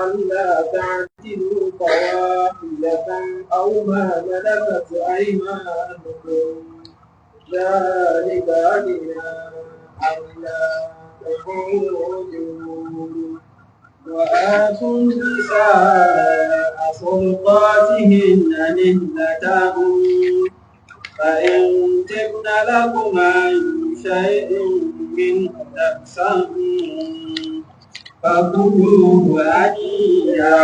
ألا تعدلوا فواحدة أو ما ملكت أيمانكم ذلك أدنى ألا تعودوا وآتوا النساء صدقاتهن نحلة فإن تبن لكم عن شيء منه نفسا فكلوه هنيئا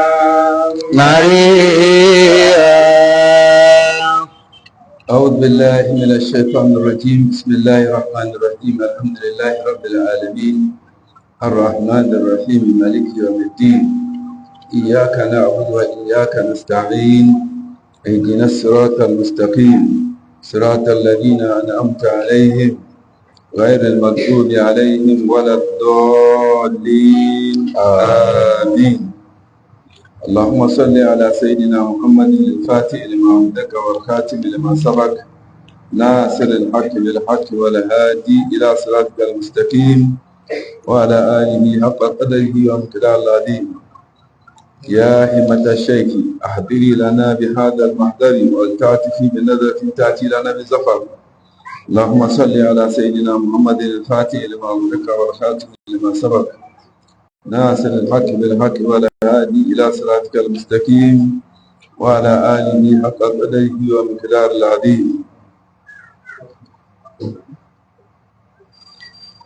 مريئا. أعوذ بالله من الشيطان الرجيم. بسم الله الرحمن الرحيم. الحمد لله رب العالمين الرحمن الرحيم مالك يوم الدين. إياك نعبد وإياك نستعين. اهدنا الصراط المستقيم صراط الذين أنعمت عليهم غير المغضوب عليهم ولا الضالين آمين. اللهم صل على سيدنا محمد الفاتح لما أغلق والخاتم لما سبق ناصر الحق بالحق والهادي إلى صراطك المستقيم وعلى آله حق قدره ومقداره العظيم. يا همة الشيخ أحضري لنا بهذا المحضر ولتعطفي بنظرة تأتي لنا بزفر. اللهم صل على سيدنا محمد الفاتح لما أغلق والخاتم لما سبق ناصر الحق بالحق والهادي إلى صراطك المستقيم وعلى آله حق قدره ومقداره العظيم.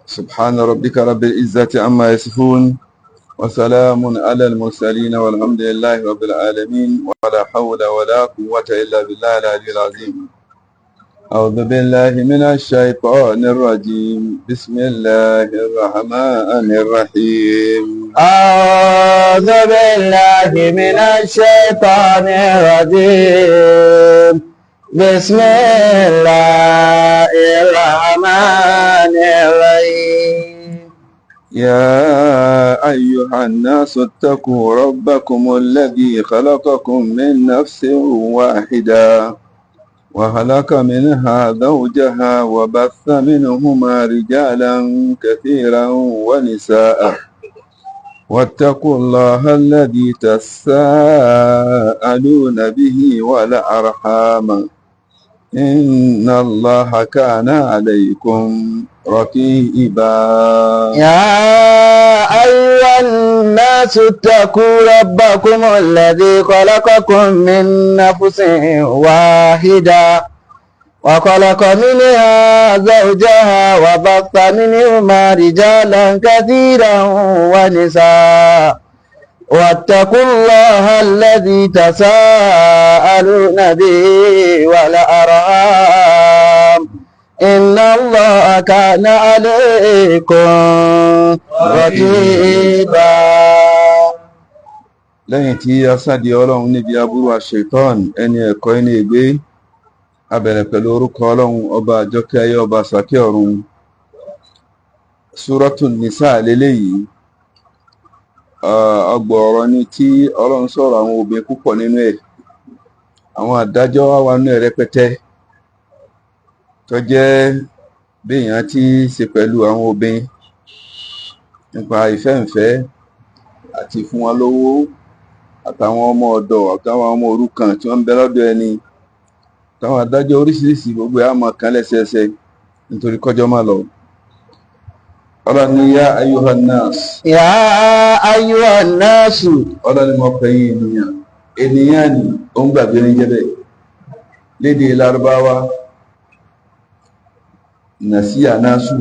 سبحان ربك رب العزة عما يصفون وسلام على المرسلين والحمد لله رب العالمين ولا حول ولا قوة إلا بالله العلي العظيم. أعوذ بالله من الشيطان الرجيم. بسم الله الرحمن الرحيم. أعوذ بالله من الشيطان الرجيم. بسم الله الرحمن الرحيم. يا أيها الناس اتقوا ربكم الذي خلقكم من نفس واحدة وخلق منها زوجها وبث منهما رجالا كثيرا ونساء واتقوا الله الذي تساءلون به والأرحام إن الله كان عليكم رقيبا. يا أيها الناس اتقوا ربكم الذي خلقكم من نفس واحدة وخلق منها زوجها وبث منهما رجالا كثيرا ونساء واتقوا الله الذي تساءلون به والأرحام إن الله كان عليكم رقيبا. lẹ́yìn tí a sáde ọlọ́run níbi aburú àṣetán ẹni ẹ̀kọ́ ẹni ègbé, a bẹ̀rẹ̀ pẹ̀lú orúkọ ọlọ́run ọba àjọkẹ́ ayé ọba àsàkẹ́ ọ̀run. Súrọ́tù Nìsá lélẹ́yìí. Ọgbọ̀ ọ̀rọ̀ ni tí ọlọ́run sọ̀rọ̀ àwọn obìnrin púpọ̀ nínú ẹ̀. Àwọn àdájọ́ wà nínú ẹ̀ rẹpẹtẹ tó jẹ́ béèyàn ti ṣe pẹ̀lú àwọn obìnrin nípa ìfẹ́ǹfẹ́ àti fún wọn lówó àtàwọn ọmọ ọ̀dọ̀ àtàwọn ọmọ òrukàn tí wọ́n ń bẹ lọ́dọ̀ ẹni, táwọn adájọ́ oríṣiríṣi gbogbo ẹ̀ á mọ̀ kán lẹ́sẹẹsẹ nítorí kọjọ́ má lọ. Ọlọ́run ní yá ayyuhan nas. Yá ayyuhan nas. Ọlọ́run ní mo pè yín ènìyàn. Ènìyàn ni ó ń gbàgbé ní jẹ́bẹ̀ lédè Lárúbáwá. Nàsíyà náṣù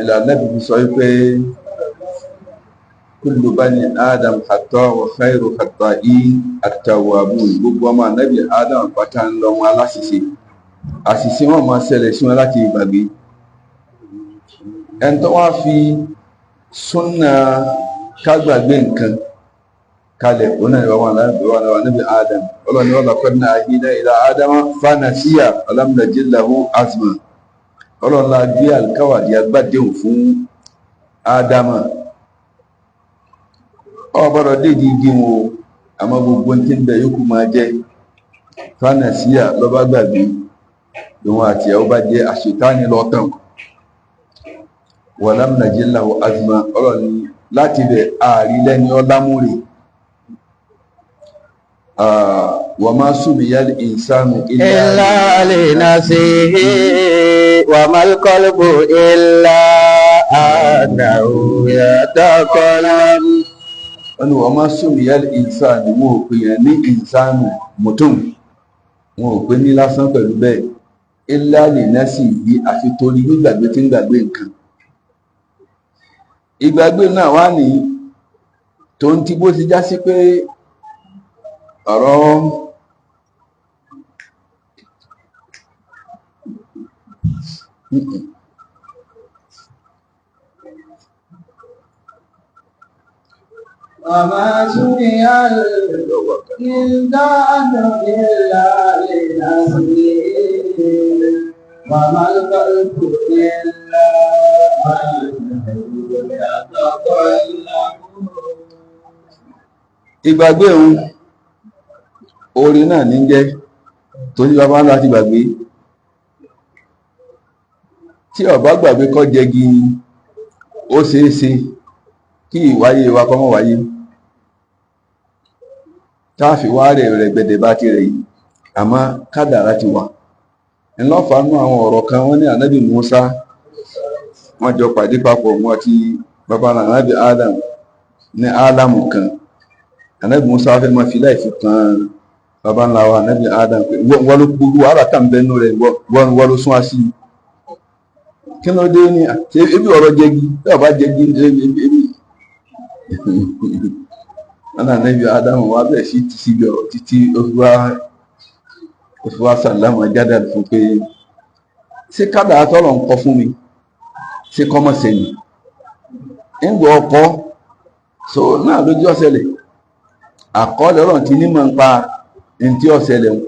ìlànà bíbí sọ wípé kullu bani Adam hatta wa khairu khatta'in at-tawwabun. Gbogbo ọmọ ànábì Adam pátá ń lọ wọn aláṣìṣe, àṣìṣe wọn máa ṣẹlẹ̀ sí wọn láti ìgbàgbé. Ẹni tó wá fi súnà kágbàgbé nǹkan kalẹ̀ òun náà ni wọ́n wà níbi Adam. Ọlọ́ni wọ́n lọ́kọ́ ní àhídá ila Adama fanasiya alam najid lahu azma. Ọlọ́nà gbé alkawàdí agbádéhùn fún Adama. Ọbọ̀rọ̀ dédé igi wọn àmọ́ gbogbo tí ń bẹ yókù máa jẹ́ fanasiya lọ́bá gbàgbé lòun àti ẹ̀ ó bá jẹ́ àṣetáni lọ́tàn. walam najid lahu azma ọ̀rọ̀ ni láti bẹ̀ ààrí lẹ́ni ọlámúrè wa ma sumiya al-insanu إلا لنفسه وما القلب إلا أنه يتكلم. wọ́n ní wa ma sumiya al-insanu wọn ò pè yẹn ní ìsánù mutum wọn ò pè ní lásán pẹ̀lú bẹ́ẹ̀ illa li nafsihi àfi torí gbígbàgbé tí ń gbàgbé nǹkan. Ìgbàgbé náà wá ní tó ń ti bó ti já sí pé ọ̀rọ̀ وما سمي الإنسان إلا لنفسه وما القلب إلا أنه يتكلم. ìgbàgbé òun orin náà ní jẹ́ torí bàbá ńlá ti gbàgbé tí ọba gbàgbé kọ́ jẹgi ó ṣeéṣe kí ìwáyé wa kọ́ mọ́ wáyé táàfi wá rẹ̀ rẹ̀ gbẹ̀dẹ̀ bá ti rẹ̀ yìí àmọ́ kádàrá ti wà ńlọ́fàánú àwọn ọ̀rọ̀ kan wọ́n ní ànábì Musa wọ́n jọ pàdé papọ̀ wọn àti bàbá ànábì Adam ní álámù kan ànábì Musa fẹ́ máa fi láìfi kan bàbá ńlá wa ànábì Adam pé wọ́n ló gbogbo wàhálà tá ń bẹnu rẹ̀ wọ́n ló sún wá sí kí ló dé ní ebi ọ̀rọ̀ jẹgi tí ọba jẹgi ń ebi wọn ànábì Adam wá bẹ̀ sí ti síbi ọ̀rọ̀ títí ó fi wá sàlámù jáde fún pé ṣé kádàá tọ́lọ̀ ń kọ fún mi ṣé kọ́mọ̀ sẹ́yìn ń gbọ́ ọkọ̀ so náà lójú ọ̀sẹ̀lẹ̀ àkọọ́lẹ̀ ọ̀rọ̀ tí nímọ̀ ń pa ní tí ọ̀sẹ̀lẹ̀ ń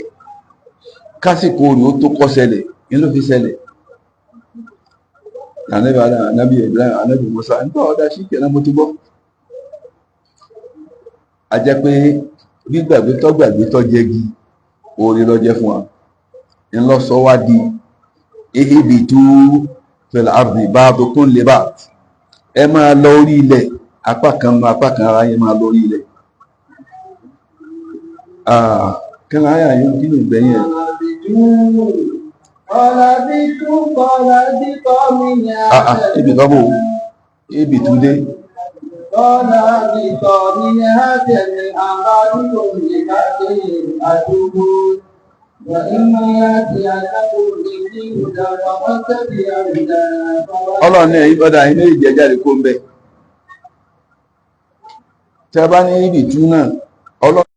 kásìkò rí ó tó kọ́ ṣẹlẹ̀ ní ló fi ṣẹlẹ̀ ànábì Ibrahim ànábì Musa ń tọ́ ọ̀dá sí kẹ́lá mo ti gbọ́ a jẹ́ pé gbígbàgbé tó jẹ́gi orí lọ́jẹ́ fún wa ń lọ sọ wá di ihbitu fil ardi ba'dukum li ba'd ẹ máa lọ orí ilẹ̀ apá kan ara yẹn máa lọ orí ilẹ̀ kí ni àyà yóò kí ni ìgbẹ̀yìn ẹ̀ ibi tọ́bù ibi túndé ọlọ́run ní ẹ̀yìn ọ̀dà ilé ìjẹjáde kó ń bẹ tẹ́ bá ní ibi tú náà ọlọ́run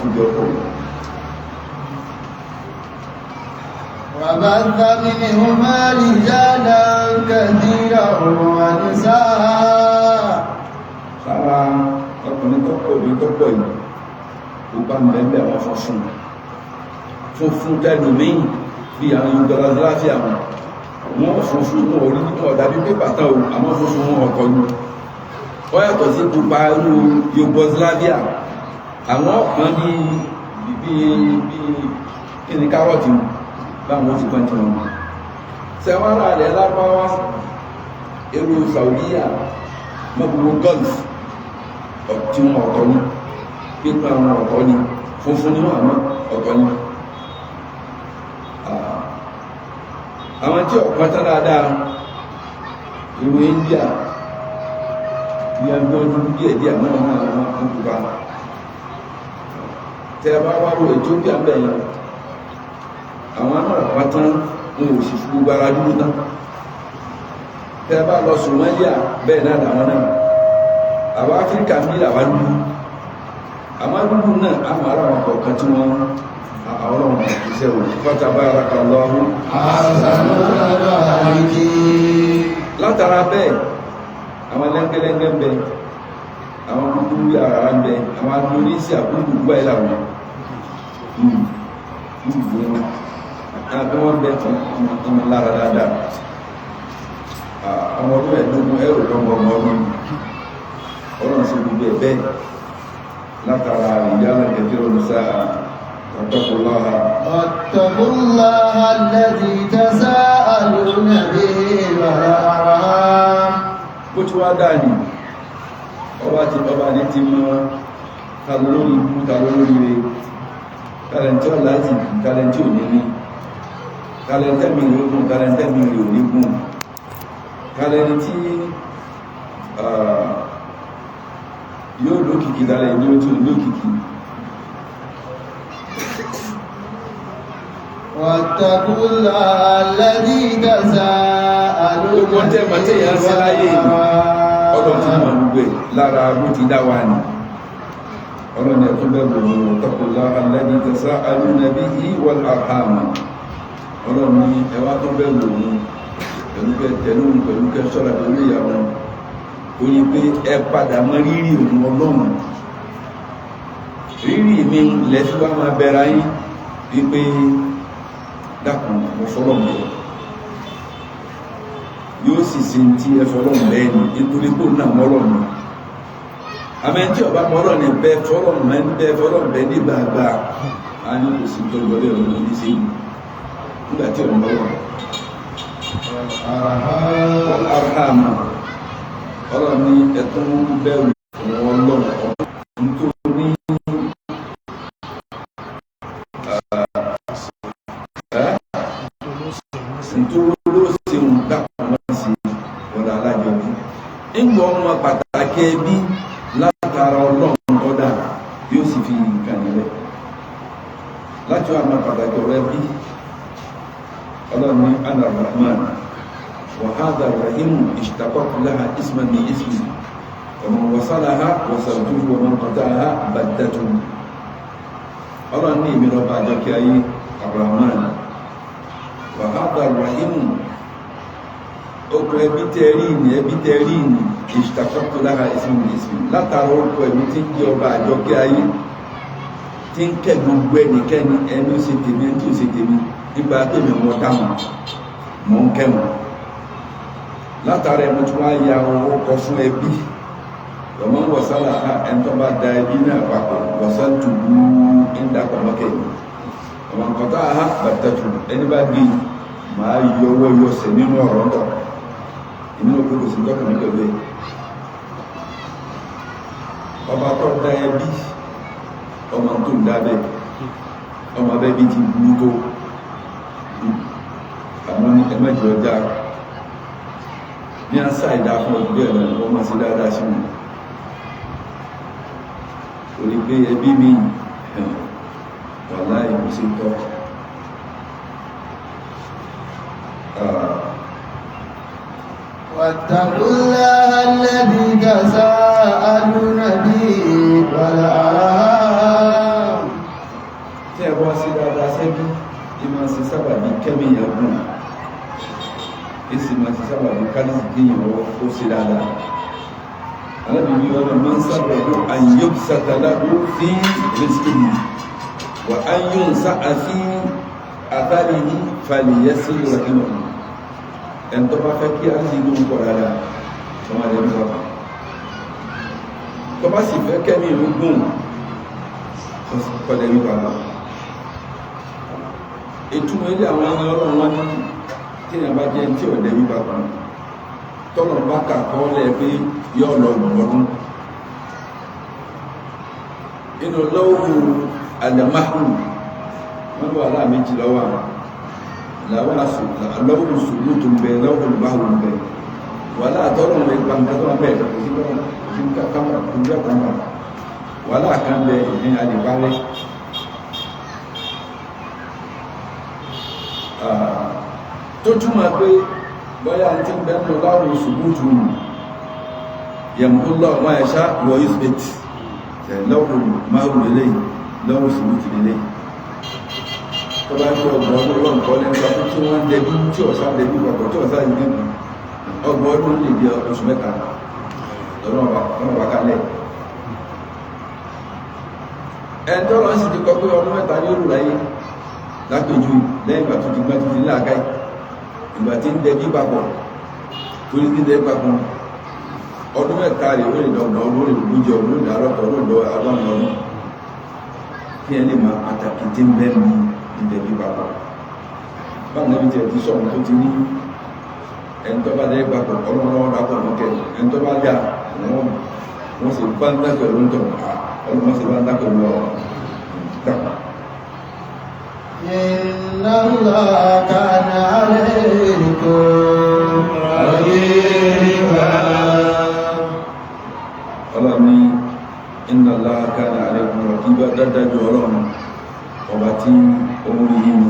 àtúnjọ pọ̀. وبث منهما رجالا كثيرا ونساء. sára ọkùnrin tó pọ̀ ní tó pọ̀ yìí ó bá ń bẹ́ẹ̀ àwọn funfun tẹ́lùmíì bí àwọn Yugoslavia wọn funfun wọn orí nípa ọ̀dàbí pépà tán o àmọ́ funfun wọn ọkọ̀ ni wọ́n yàtọ̀ sí pupa irú Yugoslavia àwọn ọ̀kan ní bí kí ni kárọ̀tì báwọn ti pọ́n tí wọn sẹ́wọ́nà rẹ̀ lápáwá irú Saudiya mọ́gbogbo gulf tí wọn ọ̀tọ̀ ni pípa àwọn ọ̀tọ̀ ni funfun ni wọn àmọ́ ọ̀tọ̀ ni àwọn tí ọ̀pọ̀ tán dáadáa ìwé India ní ẹgbẹ́ ọdún díẹ̀díẹ̀ náà àwọn akúkúbá tẹ́ bá wá rò Ethiopia bẹ̀yàn àwọn náà ọ̀pọ̀ tán wọn ò sì fún gbára dúró tán tẹ́ bá lọ Somalia bẹ́ẹ̀ náà làwọn náà àwọn Áfíríkà ní làwọn dúdú àwọn dúdú náà àwọn ará wọn kọ̀ọ̀kan tí wọ́n àwọn ọmọ ìṣẹ́ òní fatabarakallahu látara bẹ́ẹ̀ àwọn lẹ́ngẹ́lẹ́ngẹ́ ń bẹ àwọn kúkúrú àrà ń bẹ àwọn Indonesia kúrú gbá ilà wọn àbí wọ́n bẹ fún lára dáadáa àwọn ọdún ẹ̀dógún ẹ̀rọ lọ́wọ́ ọmọdún ọlọ́run sí gbogbo ẹ̀ bẹ́ẹ̀ látara ìyálà kẹfẹ́ olùsáà واتقوا الله الذي تساءلون به والأرحام. bó ti wá dáa ní ọba ní ti mọ́ kàlórí ikú kàlórí rẹ̀ kàlẹ̀ntí ọ̀láti kàlẹ̀ntí òníní kàlẹ̀ntẹ́mì rẹ̀ ogun kàlẹ̀ntẹ́mì rẹ̀ onígun kàlẹ̀ntí yóò lókìkí lálẹ́ ní ó tí ó lókìkí. واتقوا الله الذي تساءلون به lára bó ti dá wa ní ọlọ́ni ẹ̀tún bẹ̀rù واتقوا الله الذي تساءلون به والأرحام ọlọ́ni ẹwà tó bẹ̀rù pẹ̀lú kẹsọ́ra pẹ̀lú ìyàwó ó ní pé ẹ padà mọ́ rírì òun ọlọ́run rírì mi lẹ́sí wá máa bẹ̀rẹ̀ yín wípé dákùn ọ̀fọ́lọ́mọ̀ yóò sì sí tí ẹfọ́lọ́mọ̀ lẹ́yìn nítorí kó náà mọ́lọ́mọ̀ àmẹ́ tí ọba mọ́lọ́mọ̀ bẹ́ fọ́lọ́mọ̀ ní gbàgbà a ní kò sí tó gbọ́lẹ̀ ọ̀nà ní sí nígbàtí ọ̀nà mọ́lọ́mọ̀ arhama ọlọ́ni ẹ̀tún bẹ̀rù ọlọ́run nítorí ìgbọ́ ọmọ pàtàkì ẹbí látara ọlọ́run ọ̀dá yóò sì fi nǹkan nílẹ̀ láti wà máa pàtàkì ọ̀rẹ́ bí ọlọ́run ana rahman wa hadha rahimu ishtaqaqtu laha isman min ismi wa man wasalaha wasaltuhu wa man qata'aha baddatu ọlọ́run ní ìmìíràn bá jọ kí ayé rahman wa hadha rahimu okùn ẹbí tẹ́rí ní ìṣtàkọ́tò lára ìsinmi látara orúkọ ẹ̀mí tí ń jẹ́ ọba àjọkẹ́ ayé tí ń kẹ́ gbogbo ẹnikẹ́ni ẹni ó ṣe tèmi ẹni tí ó ṣe tèmi nípa tèmi wọn dáhùn mọ́ ń kẹ́mọ̀ látara ẹ̀mí tí wọ́n á ya orúkọ fún ẹbí ọmọ wọ̀sálà ẹni tó bá da ẹbí náà papọ̀ wọ̀sán tùbú ń dàpọ̀ mọ́kẹ́yìn ọmọ nǹkan tó àhá bàtẹ́tù ẹni bá gbé máa yọ ọwọ́ yọsẹ̀ nínú ọ̀rọ̀ náà inú òkúrò sí gọ́kùnrin pẹ̀lú ẹ̀ ọba tó dá ẹbí ọmọ tó ń dábẹ́ ọmọ abẹ́bí ti burú tó àwọn ẹmẹ́jọ ọjà ní àṣà ìdá fún ọdún ẹ̀rọ ọmọ sí dáadáa sí wọn orí pé ẹbí mi wà láì kú sí tọ́ واتقوا الله الذي تساءلون به والأرحام tí ẹ bá sí dáadáa sẹ́bí ìmọ̀ sí sábàbí kẹ́míyàn gùn èsì máa ti sábàbí kálísì kéèyàn ó sí dáadáa alábìbí ọ̀nà máa ń sábà ló àyè sàtàlá ó fi rìsíkì wà á yóò sá àfi àtàrí ní fàlìyẹ sí ìrọ̀kìmọ̀ ẹni tó bá fẹ́ kí á sì ló ń pọ̀ dáadáa tó máa lẹ́nu bàbá tó bá sì fẹ́ kẹ́mí ìlú gùn kọ́lẹ̀ ní bàbá ìtumọ̀ ilé àwọn ẹni ọlọ́run wọn ní tí èèyàn bá jẹ́ tí ọ̀dẹ́ ní bàbá tọ́lọ̀ bá kà kọ́ lẹ́ pé yọ́ lọ gbọ́dún inú lọ́wọ́ àdàmáhùn wọ́n lọ́wọ́ aláàméjì lọ́wọ́ lọ́wọ́ sùúrù tó ń bẹ lọ́wọ́ olùbáwò ń bẹ wà láàtọ́rùn rẹ̀ gbàǹkàtọ́ bẹ́ẹ̀ sí kápá wà láàkán bẹ ní àdìbálẹ̀ tó túnmọ̀ pé bọ́yá tí ń bẹ́ẹ̀ lọ́wọ́ sùúrù tó ń yẹmùkúlọ́ wọ́n ẹ̀ṣá wọ ìsbẹ̀tì lọ́wọ́ máwùn lélẹ̀ lọ́wọ́ sùúrù tó lélẹ̀ tó bá jẹ́ ọgbọ̀n ọdún lọ́n kọ́ lẹ́nu ọdún tí wọ́n dẹbí tí ọ̀sá dẹbí pàpọ̀ tí ọ̀sá yìí dẹbí ọgbọ̀n ọdún lè di oṣù mẹ́ta lọ́nà wà kálẹ̀ ẹ̀ńtọ́ lọ́n sì ti kọ́ pé ọdún mẹ́ta ní òrùn láyé lápẹjù lẹ́yìn ìgbà tó ti gbá títí láàkáì ìgbà tí ń dẹbí papọ̀ torí tí ń dẹbí papọ̀ ọdún mẹ́ta rẹ̀ ó lè dọ̀gbọ̀n ọdún lè lójú ọdún lè dárọ́tọ̀ ọdún lọ àwọn ọdún kí ẹ lè máa pàtàkì tí ń bẹ́ẹ̀ ní ìdẹ̀bí papọ̀ báwọn ẹbí tẹ̀ ti sọ̀rọ̀ tó ti ní ẹni tó bá dẹ́ papọ̀ ọlọ́run rápọ̀ lókè ẹni tó bá yà wọ́n sì bá ń dákẹ̀ ló ń tọ̀ ọlọ́run sì bá ń dákẹ̀ lọ Inna Allah kana alaykum raqiba. Ọlọ́run ní Inna Allah kana alaykum raqiba dájú ọlọ́run ọba tí orí yìí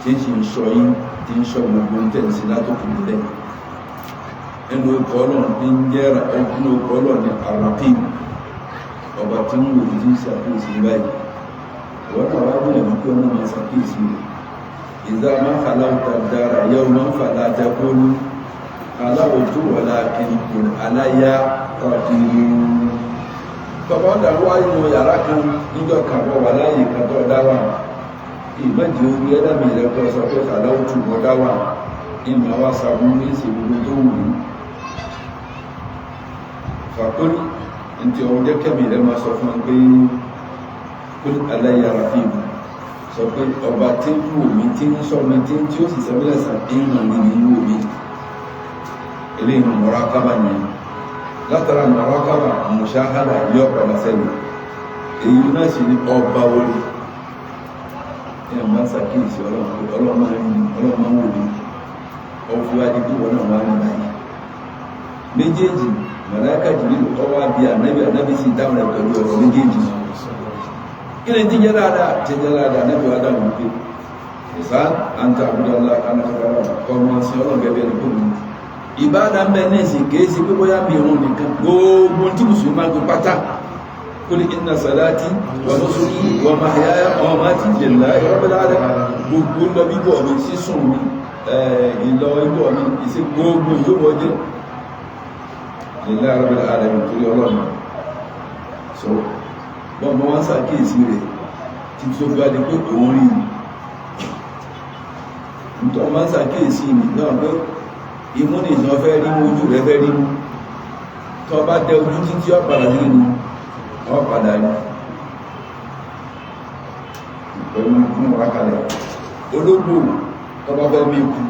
tí ń ṣe ń ṣọ́ yìí tí ń ṣọ́ gbogbo ń tẹ̀sí látòkè nílẹ̀ ẹnu ọkọ̀ ọlọ́run tí ń jẹ́ ẹnu ọkọ̀ ọlọ́run ní Ar-Raqib ọba tí ń wò tí ń ṣàkíyèsí báyìí wọ́n náà wá gbìyànjú kí ọmọ máa ṣàkíyèsí rẹ̀ ìdá máa khalaqta dára yẹ́wò máa ń fàlá taqulu aláwòjú wọlá kìnnìkò aláyá kọ̀ọ̀kìnnì bàbá ọ̀dà wá inú yàrá kan níjọ́ kan bọ̀ wà láàyè kan tó dáwà ìmọ̀jì orí ẹ̀dàmì rẹ̀ kọ́ sọ pé aláwòjú wọ́n dáwà ìmọ̀ wá sàbún ní ìṣèlú tó wù ú fàkórí ntí ọ̀hún jẹ́ kẹ́mì rẹ̀ máa sọ fún ẹ pé kul aláyà ràfíìmù sọ pé ọba tí ń wò mí tí ń sọ mi tí ó sì sẹ́bílẹ̀ sàdéhùn ní ní wò mí eléyìí mọ̀rákábà ni látara mọ̀rákábà mùsáhádà yọ padà sẹ́yìn èyí náà sì ní ọba orí ẹ̀ máa ṣàkíyèsí ọlọ́mọ wò mí ọ̀fù adigun wọn náà wà ní báyìí méjèèjì màláíkà Jibril ọwọ́ àbí ànábì sí dáhùn rẹ̀ pẹ̀lú ọ̀rọ̀ méjèèjì kí ni tí jẹ́ dáadáa tí jẹ́ dáadáa ànábì wa dáhùn pé ìsán àǹtà àbúdàlá anáfàkàrà ọmọ sí ọlọ́gẹ̀ẹ́bẹ̀ ní kòmí ìbáadà ń bẹ nẹ́ẹ̀sì kéèsì pé bóyá mi òun nìkan gbogbo tí mùsùlùmí máa ń gbé pátá kó ní inna salati wa nusuki wa mahyaya wa mamati lillahi rabbil alamin gbogbo lọ bíbọ̀ mi sísùn mi ìlọ ibọ̀ mi ìsí gbogbo yóò jẹ́ lillahi rabbil alamin torí ọlọ́run so bọ́ọ̀mọ́ wọ́n sàkíyèsí rẹ̀ tí tó gbá di pé òun rí nítorí wọ́n sàkíyèsí náà pé imú ní ìjọ fẹ́ rí mú ojú rẹ̀ fẹ́ rí mú tó bá dẹ ojú títí ọ̀padà sí inú ọ̀padà rí pẹ̀lú fún wákàlẹ̀ ológbò tó bá fẹ́ mékú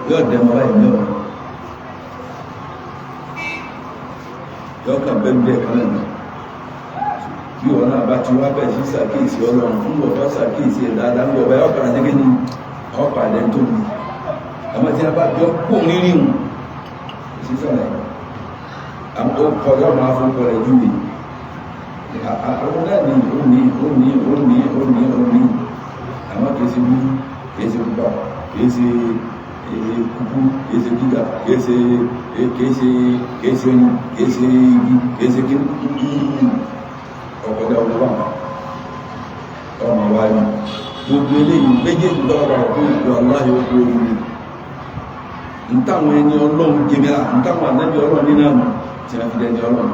yóò dẹmọ láì ní ọ̀rọ̀ yóò kàn bẹ́ẹ̀ bẹ́ẹ̀ kan náà bí wọn náà bá ti wá bẹ̀ sí sàkíyèsí ọlọ́run fún bọ̀bá sàkíyèsí ẹ̀ dáadáa ń bọ̀ báyọ̀ ọ̀padà jẹ́gẹ́ ní ọ̀padà tó ní àmọ́ tí a bá jọ kó rírí hùn sísọ̀rọ̀ àmọ́ ó kọ́ yọ́ máa fún kọ́ rẹ̀ jù mí àwọn náà ní ó ní àmọ́ kìí ṣe wú kìí ṣe púpà kìí ṣe kúkú kìí ṣe gíga kìí ṣe ẹni kìí ṣe igi kìí ṣe kí ọ̀kọ̀dá ọlọ́wà gbogbo eléyìí méjèèjì lọ́wọ́ ọ̀gbọ́n ìlú aláyọ̀ ogun ogun ntáwọn ẹni ọlọ́run gẹ́gẹ́ra ntáwọn ànábì ọlọ́run nínú àmà tí a fi dẹni ọlọ́run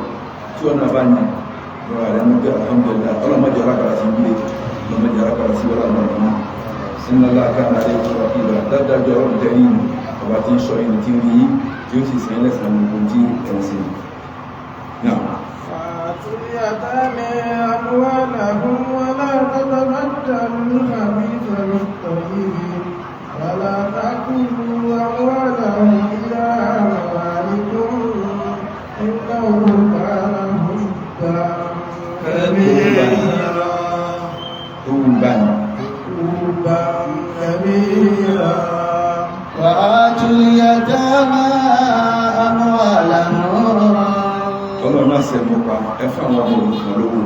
tí wọ́n náà bá ní ọ̀rọ̀ rẹ̀ nígbà alhamdulillah ọlọ́mọdé alágbára sí ilé ọlọ́mọdé alágbára sí ọlọ́run ọ̀rọ̀ sínú aláàkára rẹ̀ tó wà kílọ̀ dájájọ́ ọlọ́run tẹ́rí ìlú ọba tí ń sọ ẹni tí ń rí tí ó sì sin ẹlẹ́sàn gbogbo tí ẹ̀ sí náà. اليتامى أموالهم ولا تتبدلوا الخبيث بالطيب ولا تأكلوا أموالهم إلى أموالكم إنه كان حبا كبيرا حبا كبيرا وآتوا اليتامى أموالهم ọlọ́run náà sẹ́nu pa ẹfún àwọn ọmọ òrukàn lówó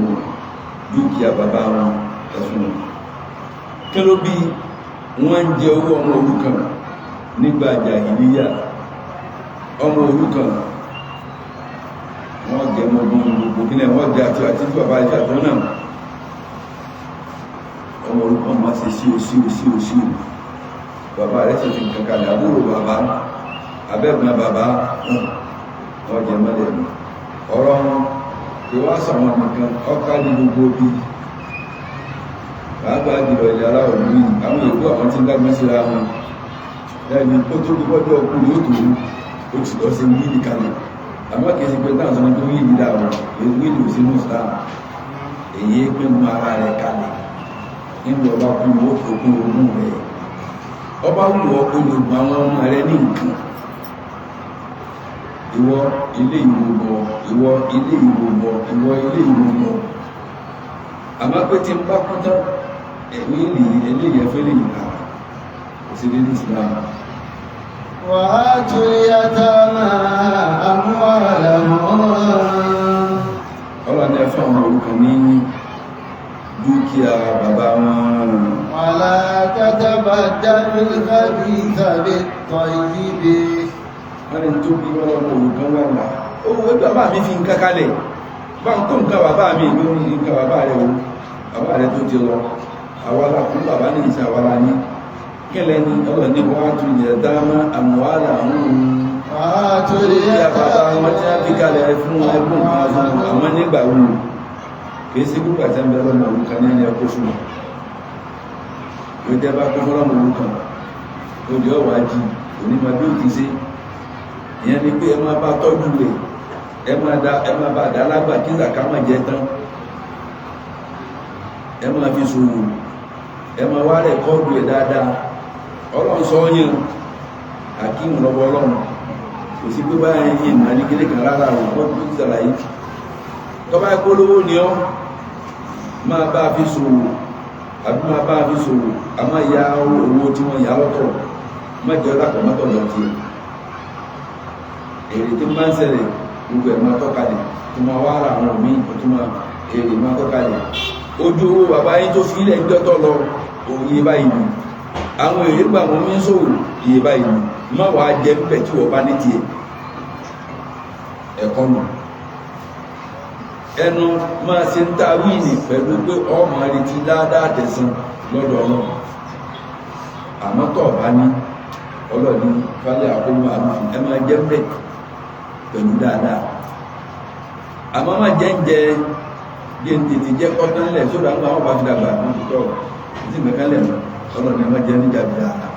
dúkìá bàbá wọn ẹfún wọn kí ló bí wọ́n ń jẹ owó ọmọ òrukàn nígbà jàhílíyà ọmọ òrukàn wọ́n jẹ mọ́gbọ́n gbogbo kílẹ̀ wọ́n jẹ àti bàbá ìjà tó náà ọmọ òrukàn máa ṣe sí bàbá rẹ̀ sì fi kankan àbúrò bàbá abẹ́gbọ́n bàbá wọ́n jẹ mọ́lẹ̀ ọ̀rọ̀ ìwá sàwọn nìkan ọkà ní gbogbo bí gbàgbà jùlọ ilẹ̀ aláwọ̀ lórí àwọn èkó àwọn tí ń dágbọ́n síra wọn lẹ́ni tó tó gbọ́dọ̀ ọkùnrin ó tó ó ti lọ sí wíìlì kalẹ̀ àmọ́ kìí sí pé táwọn sọ pé wíìlì dà wọn wíìlì ò sí mùsùlá èyí pé mú ara rẹ̀ kalẹ̀ nínú ọba kún ó fòkún ogún rẹ̀ ọba wù ọ́ olùgbọ́n àwọn ọmọ rẹ̀ ní nǹkan ìwọ ilé ìwòbọ̀ ìwọ ilé ìwòbọ̀ ìwọ ilé ìwòbọ̀ àmá pé tí ń bá kúntán ẹ̀mí ilé ìyẹ̀fẹ́ lè yìí lára kò sí lédè ìsìlámù وآتوا اليتامى أموالهم ọlọ́ni ẹ̀fẹ́ àwọn òrukàn ní dúkìá bàbá wọn ولا تتبدلوا الخبيث بالطيب wọ́n ni tó bí ọlọ́pọ̀ òrukàn wà wà owó bàbá mi fi ń kákalẹ̀ bá ń kó nǹkan bàbá mi lórí nǹkan bàbá rẹ̀ o bàbá rẹ̀ tó ti lọ àwọ́lá fún bàbá ní ìṣẹ́ àwọ́lá ní kílẹ̀ ní ọlọ́ni wọ́n tún yẹ dámá àmúwálà àwọn nígbà wo kìí sí púpà tí a ń bẹ lọ́mọ òrukàn ní ẹni ẹkọ́ ṣùgbọ́n yóò jẹ́ bá kún fọ́lọ́mọ òrukàn ó di ọwà jí onímọ̀ bí ó ti ṣe ìyẹn ni pé ẹ máa bá tọ́jú rẹ̀ ẹ máa bá dá lágbà kí zàká máa jẹ tán ẹ máa fi ṣòwò ẹ máa wá rẹ̀ kọ́ọ̀dù ẹ̀ dáadáa ọlọ́run sọ yẹn àkíyàn lọ́wọ́ ọlọ́run kò sí pé báyìí yìí nà ní kílé kan rárá àwọn ọmọ tó ti sàlàyé tọ́bá ìpolówó ni ọ́ máa bá fi ṣòwò àbí máa bá fi ṣòwò a máa ya owó tí wọ́n yà lọ́tọ̀ mẹ́jọ lápọ̀ mọ́tọ̀ lọ tí èrè tí máa ń ṣẹlẹ̀ gbogbo ẹ̀ máa tọ́kalẹ̀ tó máa wá ara àwọn míì tó máa èrè máa tọ́kalẹ̀ ojú owó bàbá yín tó fi ilẹ̀ ń dọ́tọ̀ lọ òye báyìí ni àwọn èrè gbà wọn ń ṣòwò iye báyìí ni má wàá jẹ pípẹ́ tí wọ́n bá ní tiẹ̀ ẹ̀kọ́ nù ẹnu máa ṣe ń ta wíìnì pẹ̀lú pé ọmọ retí dáadáa tẹ̀sán lọ́dọ̀ ọlọ́run àmọ́ tọ̀ bá ní ọlọ́ọ̀ni fálẹ̀ àkómọ àlùfín ẹ máa jẹ́ pẹ́ pẹ̀lú dáadáa àmọ́ máa jẹ́ ń jẹ jẹ́ ń tètè jẹ́ kọ́tánlẹ̀ sódà ń gbà wọ́n bá fi dàgbà wọ́n ti tọ̀ sí mẹ́kánlẹ̀ ọlọ́ọ̀ni ẹ máa jẹ́ níjà dáadáa.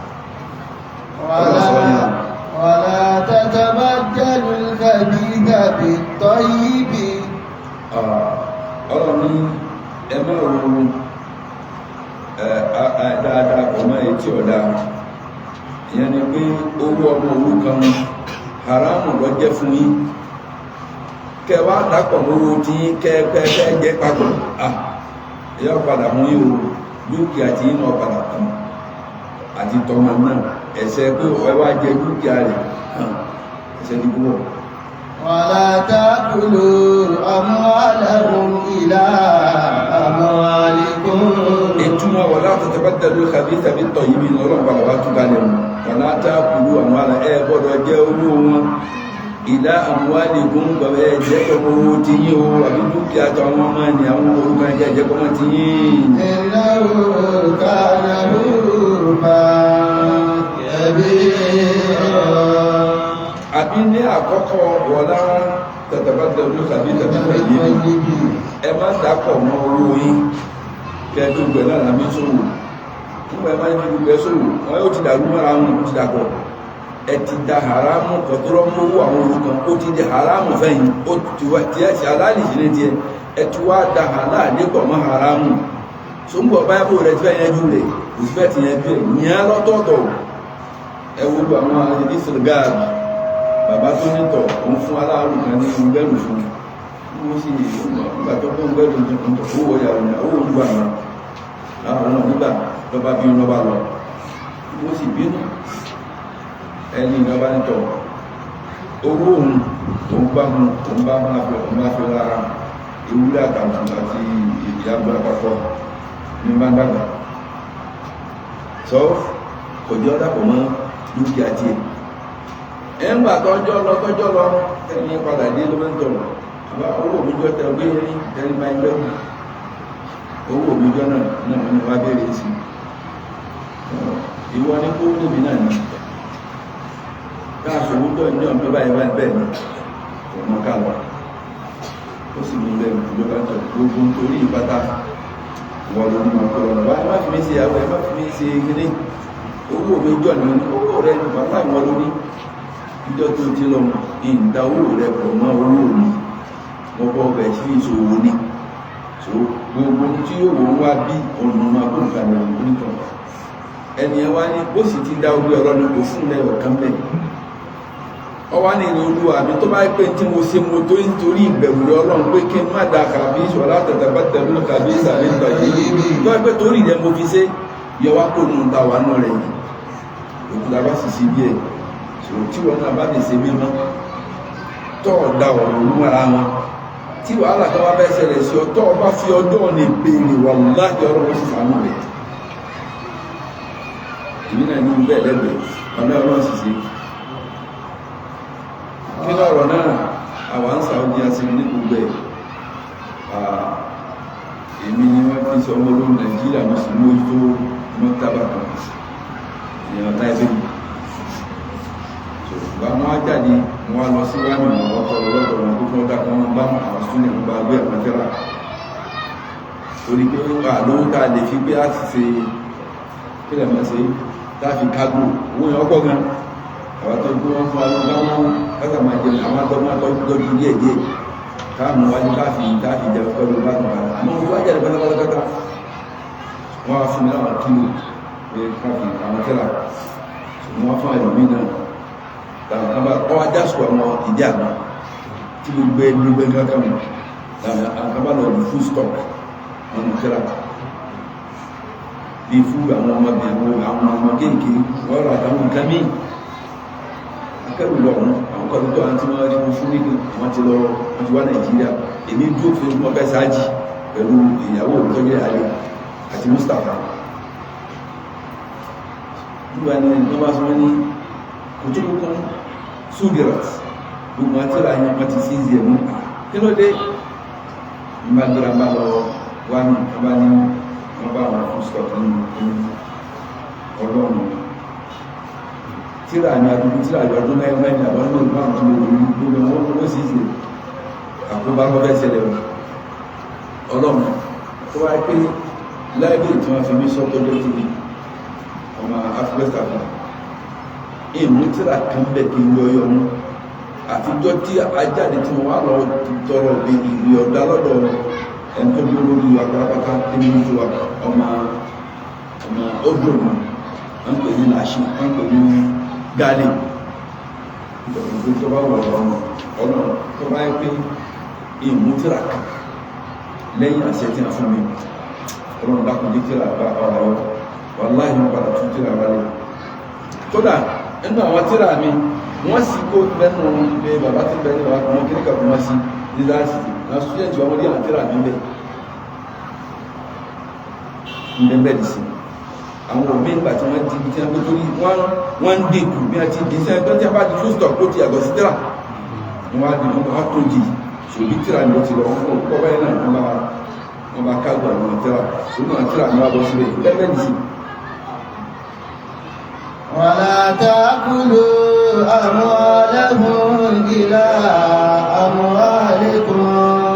ولا تتبدلوا الخبيث بالطيب ọ̀rọ̀ ní ẹmọ́ òun dáadáa kọ̀ mọ́ etí ọ̀dá ìyẹn ni pé owó ọmọ òrukàn haramu lọ jẹ́ fún yín kẹwàá dápọ̀ lówó tí kẹ́ẹ̀kẹ́ jẹ́ papọ̀ ẹ̀yọ́ padà mú yíò dúkìá tí yín náà padà tán àti tọmọ náà ẹ̀ṣẹ̀ pé ẹwà jẹ dúkìá rẹ̀ ẹ̀ṣẹ̀ ní púpọ̀ ولا تأكلوا أموالهم إلى أموالكم ìtumọ̀ wala tatabaddalu al-khabitha bit-tayyib ọlọ́pàá wà tún kalẹ̀ wala ta'kulu amwala ẹ gbọ́dọ̀ jẹ owó wọn ìlà amwalikum gbàgbé ẹ̀jẹ̀ kọ́mọ owó ti yín o àbí dúkìá tó àwọn ọmọ ní àwọn orúkọ ẹ̀jẹ̀ kọ́mọ ti yín. innahu kana hurban kabira. àbí ní àkọ́kọ́ wọlá tẹ̀tẹ̀bátẹ̀ olùkàbí tẹ̀tẹ̀bẹ̀ yìí ẹ má dákọ̀ mọ́ owó yín kẹ́ẹ̀dúgbẹ̀ náà lábí sówò nígbà ẹ má ní dúgbẹ̀ sówò wọ́n yóò ti dàrú mọ́ra wọn ti dàpọ̀ ẹ ti da haramu kọ̀tọ́rọ́ mọ́wó àwọn olùkan ó ti di haramu fẹ́yìn ó ti wá tí ẹ ti aláàlì sí ní tiẹ̀ ẹ ti wá da aláàlì pọ̀ mọ́ haramu tó ń bọ̀ báyà bó rẹ̀ ti fẹ́ yẹn jù rẹ̀ kò sí fẹ́ ti yẹn bí ẹ̀ yẹn lọ́tọ̀ọ̀tọ̀ ẹ wo àwọn àdìdí sọ̀gáàbì bàbá tó nítọ̀ òun fún aláàrùn kan ní ọgbẹ́rù fún wọ́n sì nígbà tó fún ọgbẹ́rù owó ìyàwó owó olúwa wọn láwọn náà nígbà lọ́ba bí lọ́ba lọ wọ́n sì bínú ẹni lọ́ba nítọ̀ owó òun bá máa fi lára ewúrẹ́ àtàwọn àti ìyàgbọ́ àpapọ̀ ní bá ń dàgbà sọ kò jẹ́ ọ́dàpọ̀ mọ́ dúkìá tiẹ̀ ẹ̀ngbà tọ́jọ́ lọ ẹni padà dé ló mẹ́ntọ̀ àbá owó òmìjọ́ tẹ gbé rí ẹni máa ń gbẹ́rù owó òmìjọ́ náà ní wá bẹ̀rẹ̀ sí ìwọ ní kó níbi náà ní káàṣòwò tó ní ọ̀pẹ́ báyìí bẹ́ẹ̀ ní ọmọ kálọ̀ ó sì ní ilẹ̀ ìjọba tọ̀ gbogbo torí ìpátá wọ́n ló ní ọkọ̀ ọ̀rọ̀ wá má fi mí ṣe àwọ̀ ẹ má fi mí ṣe kíní owó òmìjọ́ ní owó rẹ̀ ní pátá ìwọ̀n lórí ìjọ tó ti lọ ìdá owó rẹ̀ pọ̀ mọ́ owó mi wọ́n bọ́ bẹ̀ sí ìṣòwò ní so gbogbo tí yóò wọ́n wá bí ọ̀nà máa kó nǹkan rẹ̀ nítọ̀ ẹni ẹ wá ní ó sì ti dá orí ọ̀rọ̀ ní kò fún ilẹ̀ ọ̀kan bẹ́ẹ̀ ọwá ní ìrìn olúwa mi tó bá pẹ́ tí mo ṣe mo tó nítorí ìbẹ̀rù rẹ̀ ọlọ́run pé kí n má da kàbí ìṣọ̀lá tẹ̀tẹ̀bátẹ̀lú kàbí ìsàlẹ̀ ìtàgé tó bá pẹ́ torí rẹ̀ mo fi ṣe yẹ wá kó nù ta wà náà rẹ̀ yìí òkúta bá sì sí bí ẹ̀ tí wọ́n náà bá lè ṣe mímọ́ tọ́ ọ̀dá ọ̀rọ̀ olúmọ̀ra wọn tí wàhálà tó wá bẹ́ ṣẹlẹ̀ sí ọ tọ́ ọba fi ọjọ́ ní bèèrè wà láti ọ̀rọ̀ wọ́n sì fàánù rẹ̀ ìbí náà ní bẹ́ẹ̀ lẹ́gbẹ̀ẹ́ ọ̀dá ọlọ́run sì sí kí lọ́rọ̀ náà àwọn ń Saudi àti ní gbogbo ẹ̀ èmi ni wọ́n fi sọ ọmọ olóhùn Nàìjíríà mo sì mú ojú mọ́ tábàkà èèyàn táìbé bàmọ́ ajáde wọ́n lọ sí wáyé wọn ọkọ̀ lọ́dọ̀ wọn tó fọ́n dákọ̀ wọn bá àwọn súnlẹ̀ ń bá gbé àpẹtẹ́rà torí pé àlówó tá a lè fi gbé á ti ṣe kílẹ̀ mọ́ sí láfi kágò owó yẹn ọkọ̀ gan àwọn tó gbé wọn fún wa lọ́wọ́ wọn kásà máa jẹun àwọn atọ́jú díẹ̀ díẹ̀ káàmù wájú káàfi jẹ pẹ̀lú bá gbà àmọ́ wọn wá jáde pátápátá wọn á fún mi láwọn kílò pé káàfi àwọn tẹ́lá wọn fún ẹlòmíì náà ọ ajásù àwọn ìdí àná tí gbogbo ẹni gbé kankan mọ̀ àkàbà lọ ní full stop wọn tẹ́lá bí fún àwọn ọmọbìnrin àwọn ọmọ kéèké wọ́n rà àtàwọn nǹkan míì akẹ́rù lọ ọ̀hún àwọn kọ́lù tó àti wọ́n rí fún nígbà wọ́n ti lọ wọ́n ti wá Nàìjíríà èmi dúró fún ọmọ bẹ́ẹ̀ sáájì pẹ̀lú ìyàwó òtọ́jú àlè àti Mustapha nígbà ní wọ́n bá sọ wọ́n ní kòtòkòkò sudirat gbogbo àti ra yẹn wọ́n ti sí ìzẹ̀ mú kí ló dé ìgbàgbéra bá lọ wá ní ọba ní wọ́n bá wọn fún stop nínú ọlọ́run tíra ní àdúgbò tíra ìwádún mẹ́rin àwọn ní olùkọ́ àwọn tó lè rí gbogbo wọn ló sì ṣe àkóbá lọ́fẹ́ ṣẹlẹ̀ ọlọ́run tó wáyé pé láìpẹ́ tí wọ́n fi mí sọ́tọ́ lójú ọmọ afẹ́fẹ́ kan èmú tíra kan bẹ̀ kí n yọyọ mú àtijọ́ tí ajáde tí wọ́n wá lọ tọrọ ìrì ọ̀dá lọ́dọ̀ ẹni tó gbé lórí agbárápátá tí mo tó ọmọ ọdún wọn pè ní làṣí wọn pè ní gálẹ̀ ìjọba tó bá wọ̀ ọ̀nà tó bá yẹ pé èmú tíra kan lẹ́yìn àṣẹ tí a fún mi ọlọ́run dákùn ní tíra bá ọ̀rọ̀ wàláhì wọn padà tún tíra wálé kódà nínú àwọn tíra mi wọ́n sì kó bẹ́nu ilé bàbá tí bẹ́ẹ̀ ní bàbá wọn kí ní kàkùn wọ́n sí ní láti na student wọn rí àwọn tíra mi bẹ́ẹ̀ ní bẹ́ẹ̀ dì sí àwọn òbí ìgbà tí wọ́n di tí wọ́n tó rí wọ́n ń dínkù bí a ti di sí ẹgbẹ́ tí a bá di full stop ó ti yàgò sí tíra wọ́n á di wọ́n tó di ṣòbí tíra ni ó ti lọ wọ́n kọ́ báyìí náà wọ́n bá kágbà àwọn tíra ṣùgbọ́n tíra ni wọ́n bọ́ sílẹ̀ lẹ́gbẹ̀ẹ́ sí. ولا تأكلوا أموالهم إلى أموالكم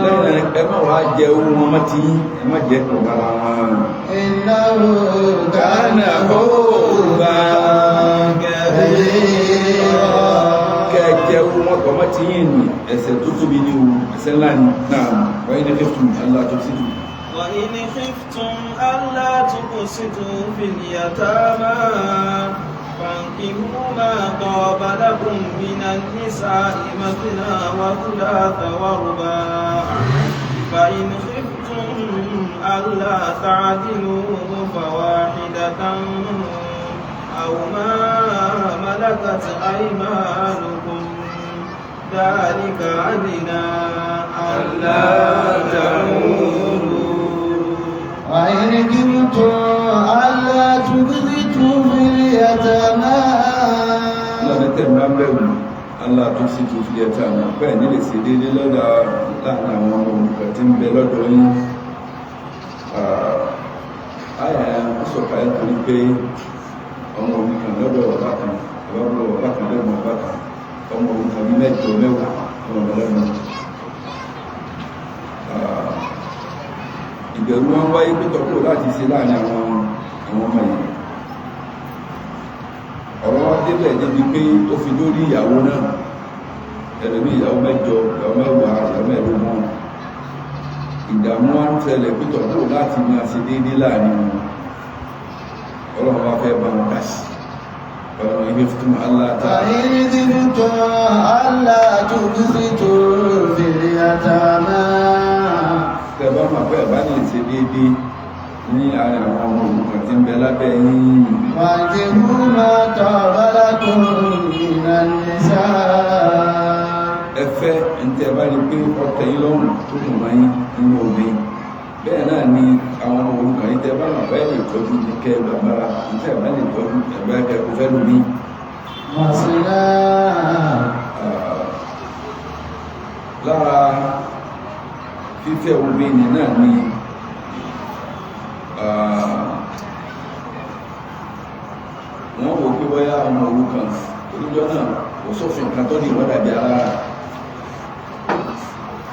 lẹ́yìn ẹ má wàá jẹ owó wọn má ti ẹ má jẹ kàn bára wọn. إنه كان كان حوبا كبيرا kẹ jẹ owó wọn kàn má ti yín ní ẹ̀ṣẹ̀ tó tóbi ní o ẹ̀ṣẹ̀ ńlá ni náà wọ́n yín ní fífún Allah tó ti dùn. وإن خفتم ألا تقسطوا في اليتامى فانكحوا ما طاب لكم من النساء مثنى وثلاث ورباع فإن خفتم ألا تعدلوا فواحدة أو ما ملكت أيمانكم ذلك أدنى ألا تعولوا وإن كنتم ألا تقسطوا في اليتامى lọ́nà tẹ́ máa bẹ̀rù Allah tó sì tó fi ẹ̀ta àwọn bẹ́ẹ̀ nílé sí déédé lọ́dà láàrin àwọn ọmọ olùkọ́ tí ń bẹ lọ́dọ̀ yín. Àyà sọ̀kà ẹ̀ torí pé ọmọ olùkọ́ lọ́dọ̀ ọ̀bá kan ọ̀bá ọ̀bá kan lẹ́gbọ̀n ọ̀bá kan ọmọ olùkọ́ ní mẹ́jọ mẹ́wàá ọmọ ọ̀bẹ̀lẹ́gbọ̀n. Ìbẹ̀rù wọn wáyé pẹ́tọ́kọ̀ láti ṣe láàrin àwọn ọmọ yìí. Ọ̀rọ̀ wá débẹ̀ débi pé ó fi lórí ìyàwó náà ẹ̀rẹ̀mí ìyàwó mẹ́jọ ìyàwó mẹ́wàá ìyàwó mẹ́ẹ̀ẹ́dógún. Ìdààmú wá ń tẹ̀lẹ̀ pẹ́tọ́kọ̀ láti máa ṣe déédé láàrin wọn. Ọlọ́run wá fẹ́ bá wọn dá sí. Ọlọ́run ilé fún aláta. فإن خفتم ألا تقسطوا في اليتامى Tẹ́ bá máa fẹ́ bá lè ṣe déédé ní àárín àwọn ọmọ òrukàn tí ń bẹ lábẹ́ yín. فانكحوا ما طاب لكم من النساء Ẹfẹ́ ntẹ́ bá rí pé ọ̀tẹ̀ yín lọ́rùn tó dùn máa yín nínú obìnrin. Bẹ́ẹ̀ náà ni àwọn ọmọ òrukàn yìí tẹ́ bá máa fẹ́ lè tọ́jú ní kẹ́ bàbára ntẹ́ bá lè tọ́jú ẹ̀bá ẹ̀kọ́ fẹ́ lómi. مثنى Lára fífẹ́ obìnrin náà ni wọ́n wò pé wáyá ọmọ òrukàn oníjọ́ náà kò sófin kan tó ní ìwọ́n dàbí alára.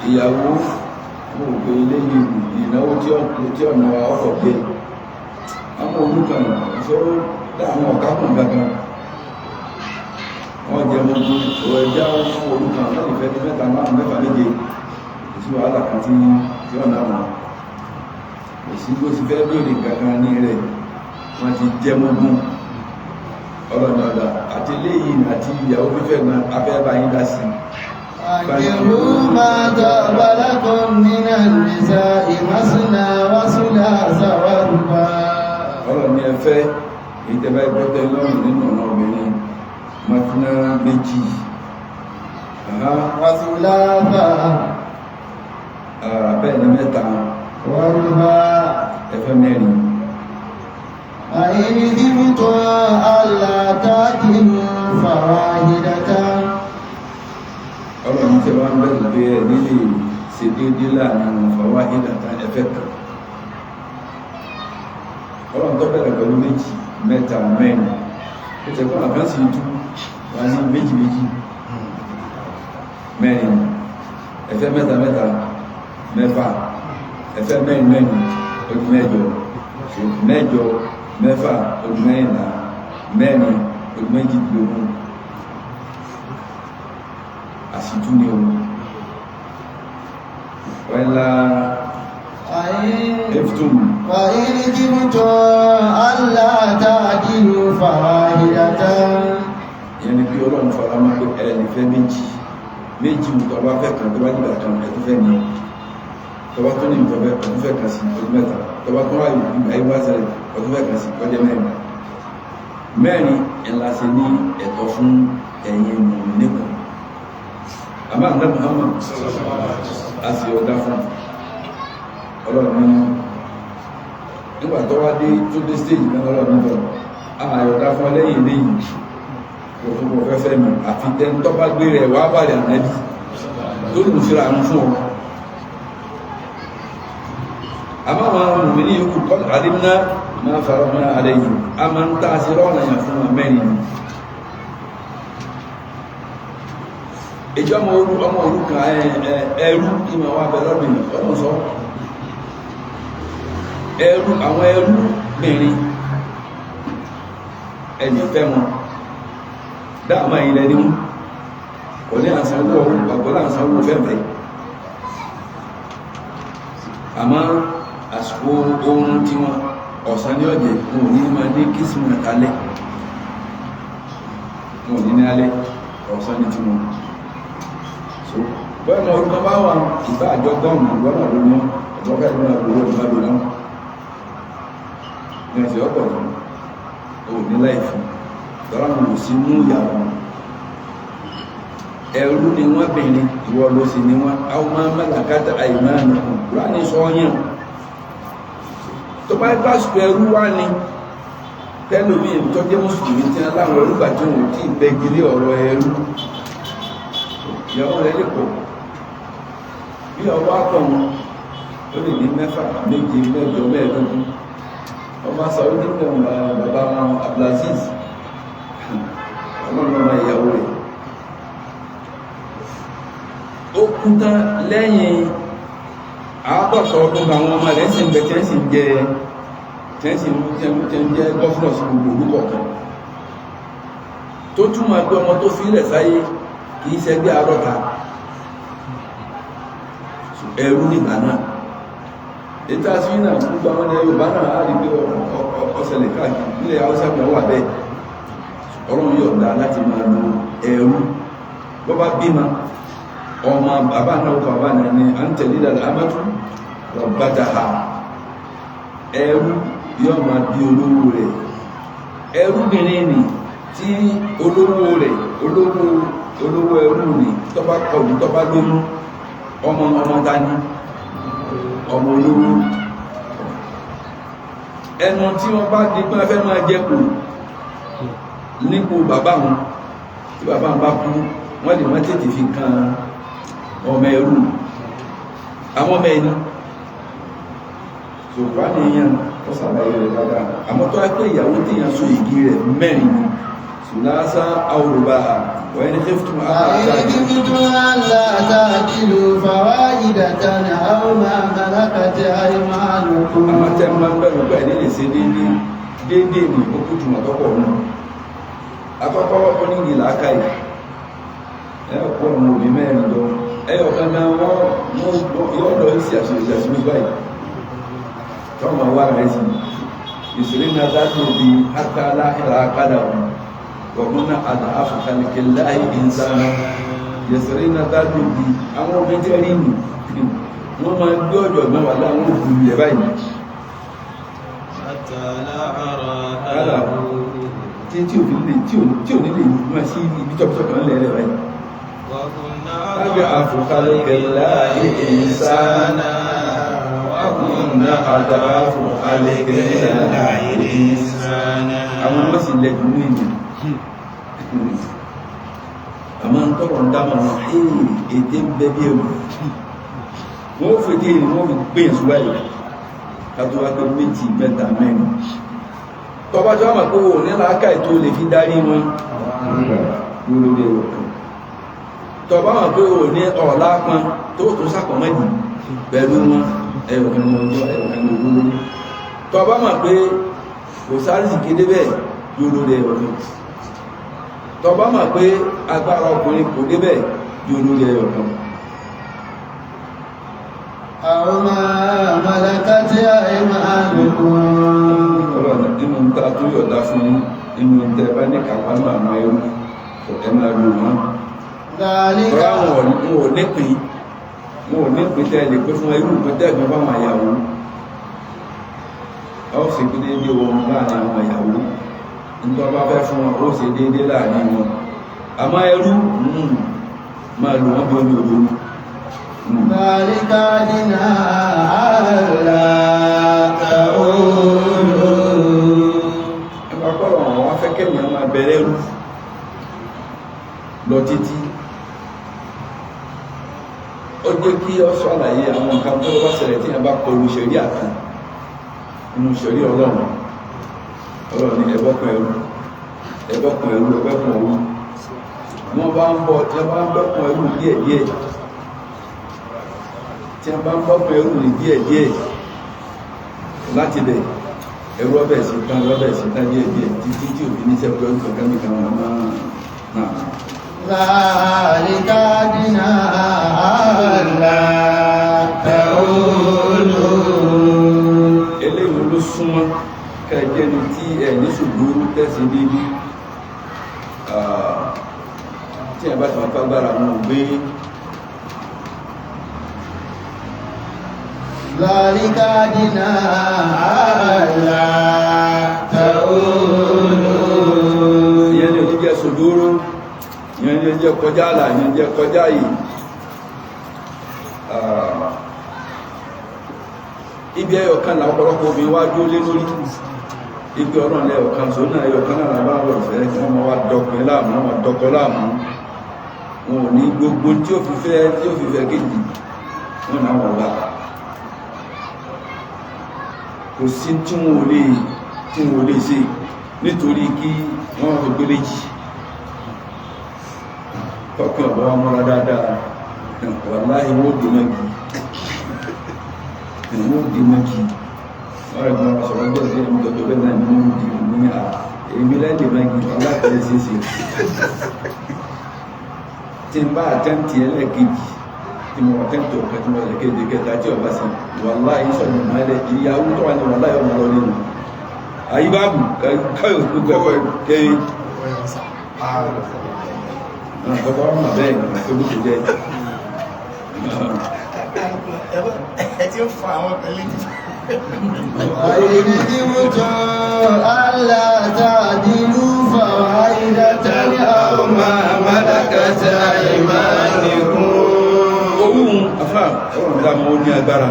Ìyàwó wọ́n wò pé eléyìí ìnáwó tí ọ̀nà ọkọ̀ gbé ọmọ òrukàn ìṣòro dáwọn ọ̀kákùn gangan wọ́n jẹ mọ́ ọ̀rọ̀ ẹ̀já ọmọ òrukàn láti fẹ́ ní mẹ́ta márùn mẹ́fà méje ìtú wàhálà kan tí ọ̀nà wọn kò sí bó ti fẹ́ lórí kankan ní rẹ̀ wọ́n ti jẹ mọ́gún ọlọ́dọ̀ọ̀dà àti léyìn àti ìyàwó fífẹ́ náà afẹ́bà yín dá sí. فانكحوا ما طاب لكم من النساء مثنى وثلاث ورباع ọ̀rọ̀ ni ẹfẹ́ ìtẹ́bá ìgbọ́tẹ̀ lọ́rùn nínú ọ̀nà obìnrin mọ́túnà méjì وثلاث bẹ́ẹ̀ ni mẹ́ta ورباع ẹfẹ́ mẹ́rin. فإن خفتم ألا تعدلوا فواحدة ọ̀rọ̀ ní tẹ́wàá ń bẹ̀rẹ̀ pé ẹ̀ nílé ṣe déédé láàrin fàwá ìdàtà ẹfẹ́ kan. ọ̀rọ̀ tó bẹ̀rẹ̀ pẹ̀lú méjì mẹ́ta mẹ́rin ó tẹ́ kọ́ àkáǹsì tú wá ní méjì méjì mẹ́rin ẹfẹ́ mẹ́ta mẹ́ta mẹ́fà ẹfẹ́ mẹ́rin mẹ́rin ọdún mẹ́jọ mẹ́jọ mẹ́fà ọdún mẹ́rìnlá mẹ́rin ọdún méjìdínlógún àṣìtú ni o wẹ́lá ẹ̀fùtùm وإن خفتم ألا تعدلوا فواحدة ìyẹn ni pé ọlọ́run fara mọ́ pé ẹ̀ lè fẹ́ méjì tó bá fẹ́ kan tó bá dìbà kan ẹ̀ tó fẹ́ ní tó bá tó ní ìfẹ́ ẹ̀ tó fẹ́ kan sí ọdún mẹ́ta tó bá tó wá ìgbà yìí wá sẹ́lẹ̀ ọdún fẹ́ kan sí ọjọ́ mẹ́rin ẹ̀la ṣe ní ẹ̀tọ́ fún ẹ̀yin mọ̀mí nìkan àmà àná Muhammad a sì ọ̀dá fún ọlọ́run nígbà tó wá dé tó dé stage náà ọlọ́run bọ̀ àyọ̀dá fún lẹ́yìn lẹ́yìn kò fún kò fẹ́fẹ́ mi àfi tẹ́ni tó bá gbé rẹ̀ wá bàlẹ̀ ànẹ́bí tó lù síra ń fún ọ àmọ́ àwọn mùmínì yòókù kọ́ àdínná máa fara mọ́ àrẹ yìí a máa ń ta sí rọ́ọ̀nà yàn fún wọn mẹ́rin ìjọ ọmọ orúkà ẹrú ìmọ̀ wa bẹ̀rẹ̀ lọ́bìnrin ọmọ sọ ẹrú àwọn ẹrú bìnrin ẹni fẹ́ wọn dáàmà ilẹ̀ ní mú kò ní àsanwó ọ̀hún àgbọ́lá àsanwó fẹ́fẹ́ àmọ́ àsìkò oorun tí wọ́n ọ̀sán ní ọ̀jẹ̀ wọn ò ní máa ní kìsìmọ̀ àtàlẹ́ wọn ò ní ní alẹ́ ọ̀sán ní tí wọ́n so bẹ́ẹ̀ mọ̀ orúkọ bá wà ìbá àjọ gọ́ọ̀mù lọ́nà lórí wọn ọ̀pọ̀lọpọ̀ ìlú náà lówó ìbádọ́ náà ní ẹ̀sẹ̀ ọ̀pọ̀ ìlú ò ní láìfún tọ́lá wọn ò sí mú ìyàwó ẹrú ni wọ́n bìnrin ìwọ ló sì ni wọ́n àwọn máa mẹ́làkátà àìmáàmì rání sọ́yàn tó bá gbásùkú ẹrú wá ní tẹ́lómi tó jẹ́ mùsùlùmí tí wọ́n láwọn ẹrúgbà tí wọ́n tí ìbẹ́gilé ọ̀rọ̀ ẹrú ìyàwó rẹ̀ lè pọ̀ bí ọwọ́ akọ̀ wọn ó lè ní 6, 7, 8 mẹ́ẹ̀ẹ́dógún ọmọ sọ̀rọ̀ nígbà bàbá wọn Abdulaziz ọmọ ìyàwó rẹ̀ ó kú tán lẹ́yìn àádọ́ta ọdún àwọn ọmọ rẹ̀ sì ń bẹ tẹ́sì ń jẹ́ gọ́fúnà sí gbogbo orúkọ kan tó túnmọ̀ pé ọmọ tó fílẹ̀ sáyé kìí ṣẹgbẹ́ àádọ́ta ẹrú nígbà náà ètò àṣírí gbogbo àwọn ilẹ̀ Yorùbá náà á rí pé ọ̀sẹ̀lẹ̀ káàkiri nílẹ̀ Haúsá náà wà bẹ́ẹ̀ Ọlọ́run yóò dá láti máa lo ẹrú bọ́ bá bímọ ọmọ bàbá náà kọ bàbá náà ní à ń tẹ̀lé dàdà amẹ́tù rọ̀bátà ha ẹrú yóò máa bí olówó rẹ̀ ẹrú bìnrin nì tí olówó rẹ̀ olówó ẹrú nì tọ́bá kọlù tọ́bá lóyún ọmọ dání ọmọ olówó ẹnu tí wọ́n bá di pé fẹ́ máa jẹ́ kù nípò bàbá wọn tí bàbá wọn bá kú wọ́n lè má tètè fi kan ọmọ ẹrú àwọn ọmọ ẹni ṣòkúrá ní èèyàn ó sàlàyé rẹ̀ dáadáa àmọ́ tó wá pé ìyàwó tí èèyàn so ìgí rẹ̀ mẹ́rin ni ṣùlásá àwòrán wọ́n ẹni tẹ́fùtún àwọn tẹ́ máa ń bẹ̀rù gbà nílé ṣe déédéé ní òkú jùmọ̀ tọ́pọ̀ náà akọ́kọ́ ó ní ìlà ákàì ẹ̀kọ́ ọmọ òbí mẹ́rin lọ ẹyọ kan náà wọ́n yóò lọ sí àṣìṣàṣìṣ báyìí tọ́mọ wà rẹ̀ sí ìṣẹ̀lẹ̀ náà dájú bí hátàlá ìlà àkádà wọn wọ̀n náà àdá afọ̀kàlẹ̀kẹ̀ láì ìsáná ìṣẹ̀lẹ̀ náà dájú bí àwọn ọmọ ẹjẹ́ rí nì wọ́n máa ń gbé ọjọ́ ìgbọ́n wà láwọn òkú ilẹ̀ báyìí tí ò nílé máa sí ibi tọ́pítọ́ kan lẹ́rẹ̀ báyìí lábẹ́ àfọ̀kàlẹ̀kẹ̀ láì ìsáná وكنا قد عليك àwọn ọmọ sì lẹ́jù ní ìlú àmọ́ ń tọ́rọ ń dámà wọn èdè ń bẹ́ bí ẹwù wọ́n fèdè ìrìn wọ́n fi gbé ìṣúwà ìlú kàtò wá pé méjì mẹ́ta mẹ́rin tọbájọ́ àmà pé wò ní láàkà ètò lè fi darí wọn lórí ẹwù tọbá àmà pé wò ní ọ̀lá pọn tó tó sàpọ̀ mẹ́jì pẹ̀lú wọn ẹ̀rọ̀kan ọjọ́ ẹ̀rọ̀kan olóró tó bá mọ̀ pé kò sáré sì kéde bẹ́ẹ̀ yóò lórí ẹ̀rọ̀kan tó bá mọ̀ pé agbára ọkùnrin kò dé bẹ́ẹ̀ yóò lórí ẹ̀rọ̀kan àwọn mọ̀lẹ́kàtí àìmáàlùkùn ọlọ́nà nínú ń tàà tó yọ̀dá fún inú tẹ́ bá ní kàpánú àwọn ẹrù ẹ máa lò wọ́n tọ́rọ àwọn nípìn mo ní pẹ̀tẹ́ lè pé fún irú pẹ̀tẹ́ ẹ̀gbọ́n bá wọn ìyàwó ó sì pé déédé wọn láàrin àwọn ìyàwó nítorí bá fẹ́ fún wọn ó sì déédé láàrin wọn àmọ́ ẹrú máa lò wọ́n bí omi òdó Màríkàdínà ààrà ẹgbà pọ̀lọ̀ àwọn afẹ́kẹ́mì ọmọ abẹ̀rẹ̀ rú lọ títí jẹ́ kí ọ ṣàlàyé àwọn nǹkan tó bá ṣẹlẹ̀ tí a bá kọlu ṣẹ̀rí àkàn inú ṣẹ̀rí ọlọ́run ní ẹbọ́kùn ẹrú wọ́n bá ń bọ́ tí a bá ń bọ́kùn ẹrú díẹ̀díẹ̀ ní díẹ̀díẹ̀ láti bẹ̀ ẹrú ọbẹ̀ sí tán díẹ̀díẹ̀ títí tí òbí ní sẹ́kù ẹrú kankan nìkan wọn náà. ذلك أدنى ألا تعولوا. eléyìí ló súnmọ́ kẹjẹni tí ẹni ṣùgbọ́n tẹ́sí dédé tí ẹ bá ti wọ́n fagbára wọn gbé. ذلك أدنى ألا تعولوا. ìyẹn ni òjíjẹ sòdóró, ìyẹn ni òjíjẹ kọjá àlà, ìyẹn ni òjíjẹ kọjá yìí. ibi ẹyọkan làwọn ọ̀pọ̀lọpọ̀ obìnrin wá dúró lé lórí ibi ọ̀rọ̀ lẹ́yọkan tó náà ẹyọkan náà làwọn àwọn ọ̀fẹ́ tí wọ́n wá dọkùnrin láàmú wọn dọkọ láàmú wọn ò ní gbogbo tí ó fi fẹ́ kejì wọn náà wọ̀ wá kò sí tí wọn ò lè ṣe nítorí kí wọ́n fi gbélé jì tọ́kì ọ̀bọ̀ wọn mọ́ra dáadáa wàláhì wọ́n dì náà gì wọ́n dì náà gì wọ́n rẹ̀ gbọ́n sọ̀rọ̀ bẹ́ẹ̀ sí ẹ̀mí tọ́jọ́ bẹ́ẹ̀ náà ní wọ́n dì ní èmi lẹ́dì náà gì aláàfẹ́ sí sí tí n bá àtẹ́ǹtì ẹlẹ́kejì tí mo àtẹ́ǹtì ọ̀kẹ́ tí mo lẹ́kejì kẹta tí ọba sí wàláhì sọ̀rọ̀ mọ́lẹ̀ ìyàwó tó wà ní wàláhì ọmọ lọ nínú àyíbáàbù káyọ̀ gbogbo ẹ̀kọ́ kẹ́rin bàbá wọn mà bẹ́ẹ̀ ní olùkọ́ jẹ́ ẹ tí ó fa àwọn pẹ̀lú أيديمتم ألا تعدلوا فواحدة أو ما ملكت أيمانكم. ohun afá ọ̀rọ̀ ńlá mọ́ ní agbára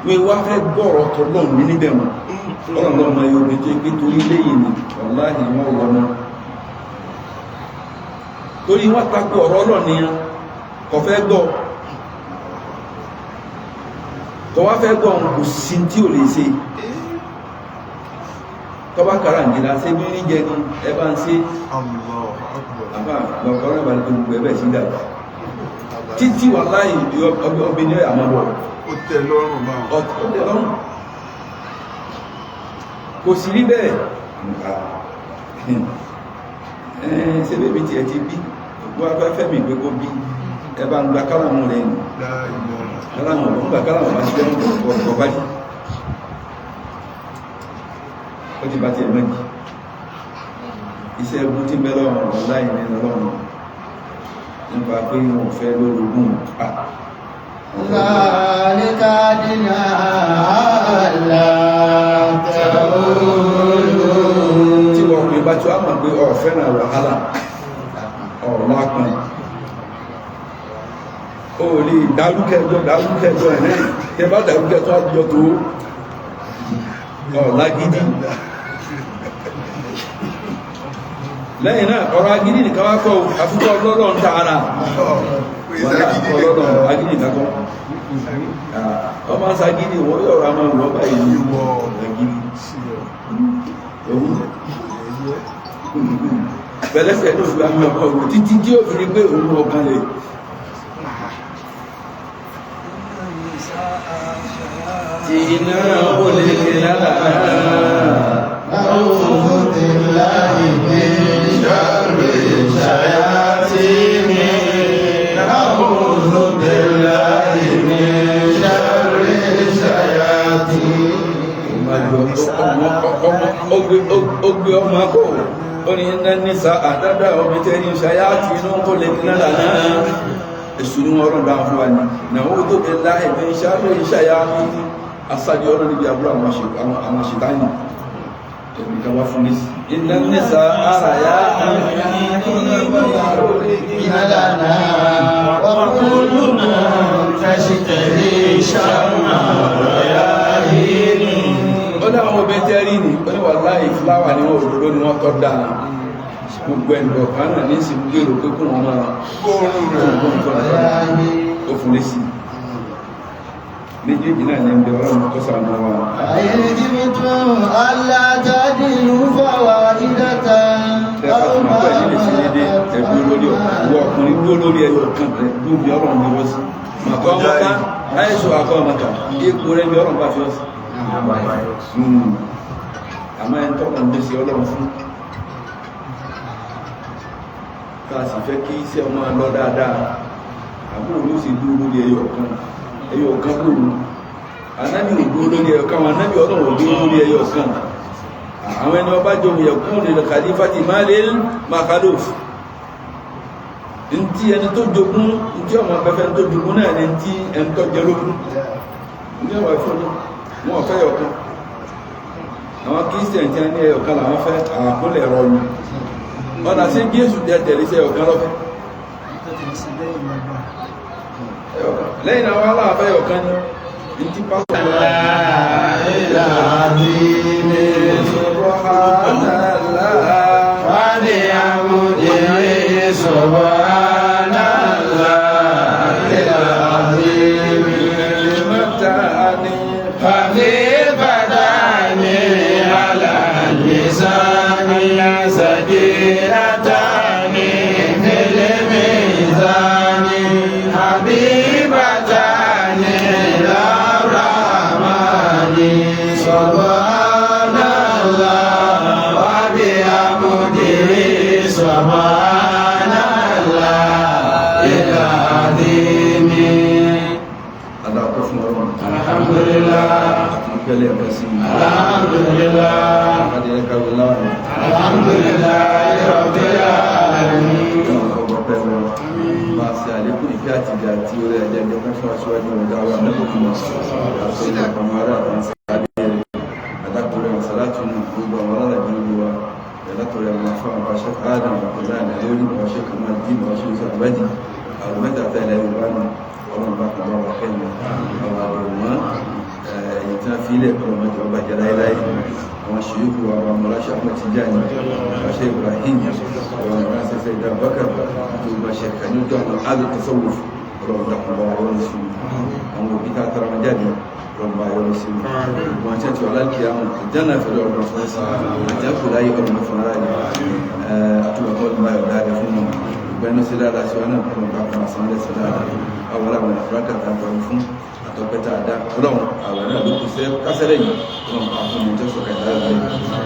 wọ́n wá fẹ́ gbọ́rọ̀ tó lọ́n ní níbẹ̀ mọ́ ọ̀rọ̀ lọ́mọ yóò bí tó gbé torí léyìn ní wàláhì wọ́n wọ́n mọ́ torí wọ́n takò ọ̀rọ̀ ọlọ́ni kò fẹ́ gbọ́ tó wá fẹ́ gbọ́ kò sí tí ò lè ṣe tó bá kàrà nìlá ṣe bí ní jẹ ní ẹbá ń ṣe àbá lọ́kọ̀ọ́rọ̀ ìbàlẹ̀ tó gbogbo ẹbẹ̀ sí dàgbà títí wà láì obìnrin àmọ́bọ̀ ó tẹ́ lọ́rùn máa ó tẹ́ lọ́rùn kò sí rí bẹ́ẹ̀ ṣe bébí tí ẹ ti bí wọ́n afẹ́fẹ́ mi gbé kó bí ẹbá ń gba kálàmù rẹ̀ nù kálàmù ọ̀gbọ̀n gbà kálàmù bá ti jẹ́ ọ̀gbọ̀n bá jì ó ti bá ti ẹ̀mẹ́jì iṣẹ́ ẹgbùn tí mẹ́lọ́ ọ̀láì ní ọlọ́run nípa pé wọ́n fẹ́ lórogún ذلك أدنى ألا تعولوا. tí wọ́n pè bá tí wọ́n mọ̀ pé ọ̀fẹ́ náà wàhálà ọ̀lápọn o lè dárúkẹjọ ẹ̀ náà tẹ bá dárúkẹjọ àjọ tó ọ̀lágídí lẹ́yìn náà ọ̀rọ̀ agídí nìkan wá kọ́ àfikọ́ ọlọ́rọ̀ ń tààrà ọlọ́rọ̀ agídí nìkan kọ́ ọmọ sagídí wọ́n yọ̀ ọ̀rọ̀ àmọ́ ìwọ̀n báyìí ní agídí pẹ̀lẹ́sẹ̀ ló fi àmì ọkọ̀ òun títí tí ó fi rí pé òun ọkàn lè tí iná ó lè lára أعوذ بالله من شر الشياطين. أعوذ بالله من شر الشياطين. ó gbé ọmọ akó ó ní iná nísà àdádá ọmọ tẹ́ ní ṣayá tí inú kó lè kí náà náà èsù ní wọ́n rọ̀dá fún wa ní náà ó tó bẹ̀ láì bí ṣáàrẹ̀ ìṣayá ní asájú ọ̀rọ̀ níbi àbúrò àwọn ṣìtáyìn ẹ̀mí kan wá fún ní iná nísà àṣàyá لنا وكلنا تشتهي شمع رياحين. ó ní àwọn obìnrin tẹ́ rí ní ó ní wà láì fúláwà ní wọ́n òdòdó ni wọ́n tọ́ dáa gbogbo ẹ̀nìyàn kan náà ní ìsìnkú gbèrò pé kún wọn máa gbóòórùn rẹ̀ رياحين. ó fún lé sí méjèèjì náà ní ẹgbẹ́ ọlọ́run tó sàánú wa. أيجبتم ألا تعدلوا فواحدة أو ما ẹgbẹ́ olórí ọwọ́ ọkùnrin tó lórí ẹyọ kan rẹ̀ tó bí ọlọ́run ní wọ́sí màkọ́ ọmọká láìsọ àkọ́ ọmọká ipò rẹ̀ bí ọlọ́run bá fi ọ́sí àmọ́ ẹni tọ́kọ̀ ń gbèsè ọlọ́run fún ká sì fẹ́ kí iṣẹ́ ọmọ lọ dáadáa àbúrò ló sì dúró lórí ẹyọ kan lóru anábì ò dúró lórí ẹyọ kan anábì ọlọ́run ò dúró lórí ẹyọ kan àwọn ẹni ọba jọ yẹ̀kún lè kàlífàtì máa lè makalóf ntí ẹni tó jogún ntí ọmọ pẹpẹ tó jogún náà ní ntí ẹni tó jẹ lógún ní ọwọ́ ẹ̀fọ́ wọn fẹ́ yọ̀kan àwọn kírísítẹ̀n tí a ní ẹyọ̀kan làwọn fẹ́ àkúnlẹ̀ ẹ̀rọ ni ọ̀nà sí Jésù jẹ́ tẹ̀lé sí ẹyọ̀kan lọ́fẹ́ lẹ́yìn àwọn aláàfẹ́ yọ̀kan ní ntí pásítọ̀ التصوف رب الله ورسوله أمر بك ترى مجاني رب الله ورسوله وأن تأتي على القيامة الجنة في الأرض الفرصة أتأكد لا يقول مفراد أتوى قول ما يدعي فيهم بين سلالة سوانا رب الله سبحانه وتعالى أولا من أفراك تعرفون أتوقع أداء ولو أولا بكسير كسرين رب الله من جسوك أداء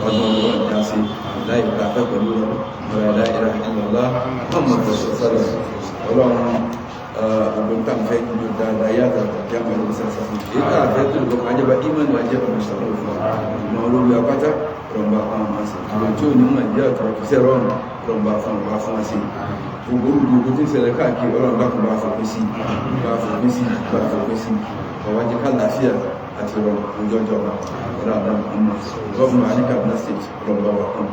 وضع الله الجاسي لا يتعفى بلوه ولا إله إلا الله محمد رسول الله Ọlọ́run ọgbọ̀n tá ń fẹ́ ní dáadáa yàtọ̀ kí a máa lọ sáfà fún èyí tá a fẹ́ tó lọ kàn jẹba ìmọ̀nù ajẹ́ ọ̀nà sọ̀rọ̀ fún ọmọ olórí apáta rọ̀mbà fún àwọn àṣẹ ìwọ̀n tí ó ní mọ̀ ìjẹ́ ọ̀tọ̀ ìfisẹ́ rọrùn rọ̀mbà fún àwọn afún àṣẹ gbogbo tí ń ṣẹlẹ̀ káàkiri Ọlọ́run bá kún bá fòpin sí ọwájú kálàáfíà àti rọrùn ojoojọba ọ̀làdàn ọmọ gọ́ọ̀mù àníkà Kaduna State rọ̀mbà wà kan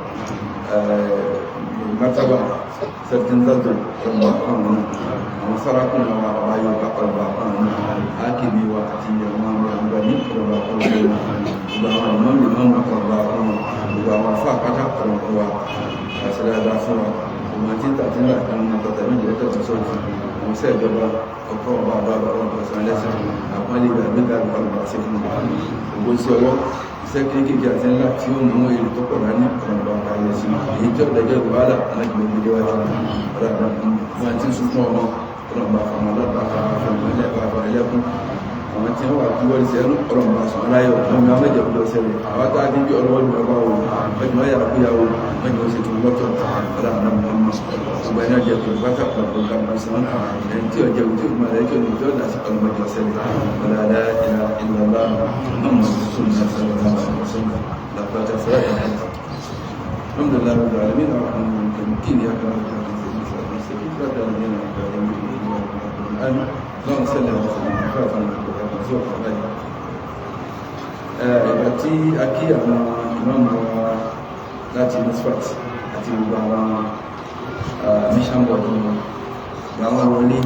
martaba sarkin zato rọ̀mbà kan àwọn sarakuna wa bayo ba rọ̀mbà kan hakimi wa àti àwọn ọmọ ní rọ̀mbà kan gbogbo àwọn ìmọ̀mí mọ́mọ́ rọ̀mbà kan gbogbo àwọn afọ àpáta rọ̀mbà wa àṣíráda fún wa ọmọ tí tàbí ńlá kan ní tọ́tà méjì lẹ́tọ̀ tó sọ́ọ̀tù àwọn iṣẹ́ ìjọba ọkọ̀ ọba àbá ọba ọ̀sán lẹ́sìn àpọ́nlé ìgbàgbéga rọ̀mbà sí fún gbogbo sí ọwọ́ iṣẹ́ kéékèèké àti ńlá tí ó mú èrè tó pọ̀ dání rọ̀mbà kalẹ̀ sí èyí tó dẹjọ́ ìwádà alájùmọ̀ ìgbé wájú rọ̀mbà wọn ti sunkún ọmọ rọ̀mbà fọmọ lọ́pàá fọmọ ẹlẹ́kùn àwọn tí wọ́n wà kí wọ́n ṣe ẹnu ọlọ́mọba sọ̀rọ̀ láyọ̀ ọmọ amẹ́jẹ̀ kúlọ̀ sẹ́lẹ̀ àwọn tó adé bí ọlọ́wọ́ ní ọba wo mẹ́jọ wáyà kúyàwó mẹ́jọ ó sì tún lọ́tọ̀ ọ̀dà àwọn ọmọ ọgbà ẹni ọjọ́ kúrò pátá pàpọ̀ kàmú sàn ẹni tí ọjọ́ òjò ìgbà rẹ̀ kí ọjọ́ dà sí ọlọ́mọdé sẹ́lẹ̀ ọ̀dà àdá ìlà ìlọ́lá ọmọ tuntun ní sẹ́lẹ̀ lápáta sẹ́lẹ̀ alhamdulillah rabbil alamin الدين يا كرام اللهم صل على سيدنا ìgbà tí a kí àwọn ìmáàmù wa láti NSFAT àti gbogbo àwọn mission board àwọn wọlé